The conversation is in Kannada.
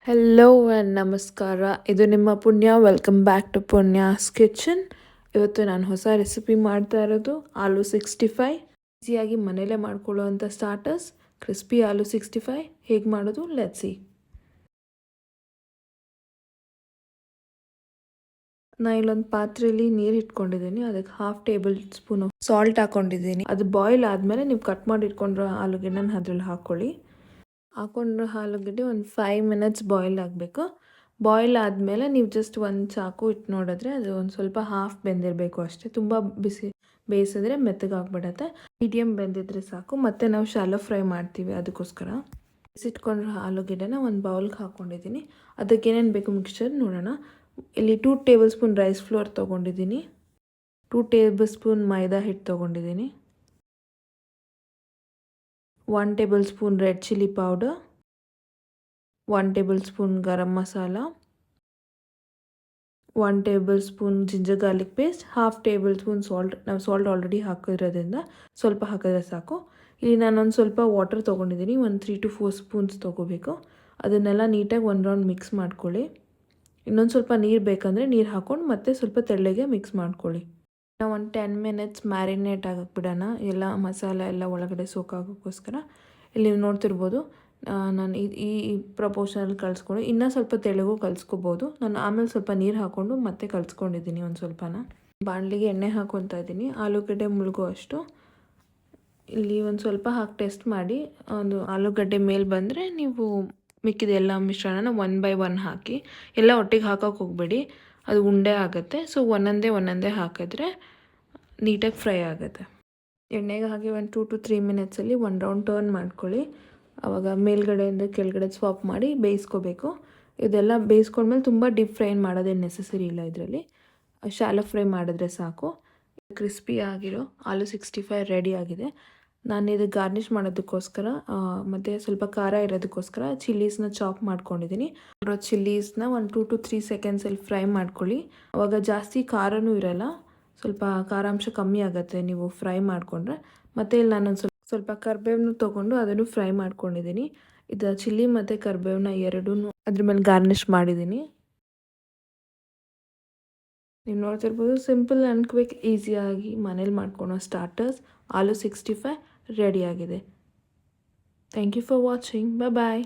ಹೆಲೋ ಆ್ಯಂಡ್ ನಮಸ್ಕಾರ. ಇದು ನಿಮ್ಮ Punya. Welcome back to Punya's kitchen. ಇವತ್ತು ನಾನು ಹೊಸ ರೆಸಿಪಿ ಮಾಡ್ತಾ ಇರೋದು ಆಲೂ 65. ಈಸಿಯಾಗಿ ಮನೇಲೇ ಮಾಡ್ಕೊಳ್ಳೋವಂಥ ಸ್ಟಾರ್ಟರ್ಸ್ ಕ್ರಿಸ್ಪಿ ಆಲೂ 65 ಹೇಗೆ ಮಾಡೋದು ಲೆಟ್ಸ್ ಸಿ. ನಾನು ಇಲ್ಲೊಂದು ಪಾತ್ರೆಯಲ್ಲಿ ನೀರು ಇಟ್ಕೊಂಡಿದ್ದೀನಿ. ಅದಕ್ಕೆ 1/2 ಟೇಬಲ್ ಸ್ಪೂನು ಸಾಲ್ಟ್ ಹಾಕ್ಕೊಂಡಿದ್ದೀನಿ. ಅದು ಬಾಯ್ಲ್ ಆದಮೇಲೆ ನೀವು ಕಟ್ ಮಾಡಿ ಇಟ್ಕೊಂಡಿರೋ ಆಲೂಗೆಡ್ಡೆನ ಅದ್ರಲ್ಲಿ ಹಾಕ್ಕೊಳ್ಳಿ. ಹಾಕ್ಕೊಂಡಿರೋ ಆಲೂಗಡ್ಡೆ ಒಂದು 5 ಮಿನಿಟ್ಸ್ ಬಾಯ್ಲ್ ಆಗಬೇಕು. ಬಾಯ್ಲ್ ಆದಮೇಲೆ ನೀವು ಜಸ್ಟ್ ಒಂದು ಚಾಕು ಇಟ್ಟು ನೋಡಿದ್ರೆ ಅದು ಒಂದು ಸ್ವಲ್ಪ ಹಾಫ್ ಬೆಂದಿರಬೇಕು ಅಷ್ಟೇ. ತುಂಬ ಬಿಸಿ ಬೇಯಿಸಿದ್ರೆ ಮೆತ್ತಗಾಗ್ಬಿಡತ್ತೆ. ಮೀಡಿಯಮ್ ಬೆಂದಿದ್ರೆ ಸಾಕು. ಮತ್ತು ನಾವು ಶಾಲೋ ಫ್ರೈ ಮಾಡ್ತೀವಿ, ಅದಕ್ಕೋಸ್ಕರ ಬಿಸಿಟ್ಕೊಂಡಿರೋ ಆಲೂಗೆಡ್ಡೆನ ಒಂದು ಬೌಲ್ಗೆ ಹಾಕ್ಕೊಂಡಿದ್ದೀನಿ. ಅದಕ್ಕೆ ಏನೇನು ಬೇಕು ಮಿಕ್ಸ್ಚರ್ ನೋಡೋಣ. ಇಲ್ಲಿ 2 ಟೇಬಲ್ ಸ್ಪೂನ್ ರೈಸ್ ಫ್ಲೋರ್ ತೊಗೊಂಡಿದ್ದೀನಿ. 2 ಟೇಬಲ್ ಸ್ಪೂನ್ ಮೈದಾ ಹಿಟ್ಟು ತೊಗೊಂಡಿದ್ದೀನಿ. 1 table spoon red chilli powder, 1 table spoon garam masala, 1 table ಸ್ಪೂನ್ ginger garlic paste, 1/2 tablespoon salt. ನಾವು ಸಾಲ್ಟ್ ಆಲ್ರೆಡಿ ಹಾಕಿರೋದ್ರಿಂದ ಸ್ವಲ್ಪ ಹಾಕಿದ್ರೆ ಸಾಕು. ಇಲ್ಲಿ ನಾನೊಂದು ಸ್ವಲ್ಪ ವಾಟರ್ ತೊಗೊಂಡಿದ್ದೀನಿ. ಒಂದು 3 to 4 ಸ್ಪೂನ್ಸ್ ತೊಗೋಬೇಕು. ಅದನ್ನೆಲ್ಲ ನೀಟಾಗಿ ಒಂದು ರೌಂಡ್ ಮಿಕ್ಸ್ ಮಾಡ್ಕೊಳ್ಳಿ. ಇನ್ನೊಂದು ಸ್ವಲ್ಪ ನೀರು ಬೇಕಂದರೆ ನೀರು ಹಾಕ್ಕೊಂಡು ಮತ್ತೆ ಸ್ವಲ್ಪ ತೆಳ್ಳಗೆ ಮಿಕ್ಸ್ ಮಾಡ್ಕೊಳ್ಳಿ. ನಾವು ಒಂದು 10 ಮಿನಿಟ್ಸ್ ಮ್ಯಾರಿನೇಟ್ ಆಗಕ್ಕೆ ಬಿಡೋಣ, ಎಲ್ಲ ಮಸಾಲೆ ಎಲ್ಲ ಒಳಗಡೆ ಸೋಕಾಗೋಕ್ಕೋಸ್ಕರ. ಇಲ್ಲಿ ನೀವು ನೋಡ್ತಿರ್ಬೋದು, ನಾನು ಈ ಪ್ರಪೋರ್ಷನಲ್ಲಿ ಕಲಿಸ್ಕೊಂಡು ಇನ್ನೂ ಸ್ವಲ್ಪ ತೆಳುಗೂ ಕಲಿಸ್ಕೋಬೋದು. ನಾನು ಆಮೇಲೆ ಸ್ವಲ್ಪ ನೀರು ಹಾಕ್ಕೊಂಡು ಮತ್ತೆ ಕಲಿಸ್ಕೊಂಡಿದ್ದೀನಿ ಒಂದು ಸ್ವಲ್ಪನ. ಬಾಣಲಿಗೆ ಎಣ್ಣೆ ಹಾಕ್ಕೊತಾ ಇದ್ದೀನಿ, ಆಲೂಗಡ್ಡೆ ಮುಳುಗೋ ಅಷ್ಟು. ಇಲ್ಲಿ ಒಂದು ಸ್ವಲ್ಪ ಹಾಕಿ ಟೆಸ್ಟ್ ಮಾಡಿ. ಒಂದು ಆಲೂಗಡ್ಡೆ ಮೇಲೆ ಬಂದರೆ ನೀವು ಮಿಕ್ಕಿದ ಎಲ್ಲ ಮಿಶ್ರಣನ 1 by 1 ಹಾಕಿ. ಎಲ್ಲ ಒಟ್ಟಿಗೆ ಹಾಕೋಕೆ ಹೋಗಬೇಡಿ, ಅದು ಉಂಡೆ ಆಗುತ್ತೆ. ಸೊ ಒಂದೊಂದೇ ಹಾಕಿದ್ರೆ ನೀಟಾಗಿ ಫ್ರೈ ಆಗುತ್ತೆ. ಎಣ್ಣೆಗೆ ಹಾಕಿ ಒಂದು 2 to 3 ಮಿನಿಟ್ಸಲ್ಲಿ ಒಂದು ರೌಂಡ್ ಟರ್ನ್ ಮಾಡ್ಕೊಳ್ಳಿ. ಆವಾಗ ಮೇಲ್ಗಡೆಯಿಂದ ಕೆಳಗಡೆ ಸ್ವಾಪ್ ಮಾಡಿ ಬೇಯಿಸ್ಕೋಬೇಕು. ಇದೆಲ್ಲ ಬೇಯಿಸ್ಕೊಂಡ್ಮೇಲೆ ತುಂಬ ಡೀಪ್ ಫ್ರೈ ಮಾಡೋದೇನು ನೆಸಸರಿ ಇಲ್ಲ. ಇದರಲ್ಲಿ ಶಾಲೋ ಫ್ರೈ ಮಾಡಿದ್ರೆ ಸಾಕು. ಕ್ರಿಸ್ಪಿ ಆಗಿರೋ ಆಲೂ 65 ರೆಡಿ ಆಗಿದೆ. ನಾನು ಇದು ಗಾರ್ನಿಷ್ ಮಾಡೋದಕ್ಕೋಸ್ಕರ ಮತ್ತು ಸ್ವಲ್ಪ ಖಾರ ಇರೋದಕ್ಕೋಸ್ಕರ ಚಿಲ್ಲೀಸ್ನ ಚಾಪ್ ಮಾಡ್ಕೊಂಡಿದ್ದೀನಿ. ಚಿಲ್ಲೀಸ್ನ ಒಂದು 2 to 3 ಸೆಕೆಂಡ್ಸಲ್ಲಿ ಫ್ರೈ ಮಾಡ್ಕೊಳ್ಳಿ. ಆವಾಗ ಜಾಸ್ತಿ ಖಾರನೂ ಇರೋಲ್ಲ, ಸ್ವಲ್ಪ ಖಾರಾಂಶ ಕಮ್ಮಿ ಆಗುತ್ತೆ ನೀವು ಫ್ರೈ ಮಾಡಿಕೊಂಡ್ರೆ. ಮತ್ತು ಇಲ್ಲಿ ನಾನೊಂದು ಸ್ವಲ್ಪ ಕರಿಬೇವನ್ನ ತೊಗೊಂಡು ಅದನ್ನು ಫ್ರೈ ಮಾಡ್ಕೊಂಡಿದ್ದೀನಿ. ಇದು ಚಿಲ್ಲಿ ಮತ್ತು ಕರಿಬೇವನ್ನ ಎರಡೂ ಅದ್ರ ಮೇಲೆ ಗಾರ್ನಿಷ್ ಮಾಡಿದ್ದೀನಿ. ನೀವು ನೋಡ್ತಿರ್ಬೋದು, ಸಿಂಪಲ್ ಆ್ಯಂಡ್ ಕ್ವಿಕ್, ಈಸಿಯಾಗಿ ಮನೇಲಿ ಮಾಡ್ಕೊಳೋ ಸ್ಟಾರ್ಟರ್ಸ್ ಆಲೂ 65 ರೆಡಿಯಾಗಿದೆ. Thank you for watching. Bye.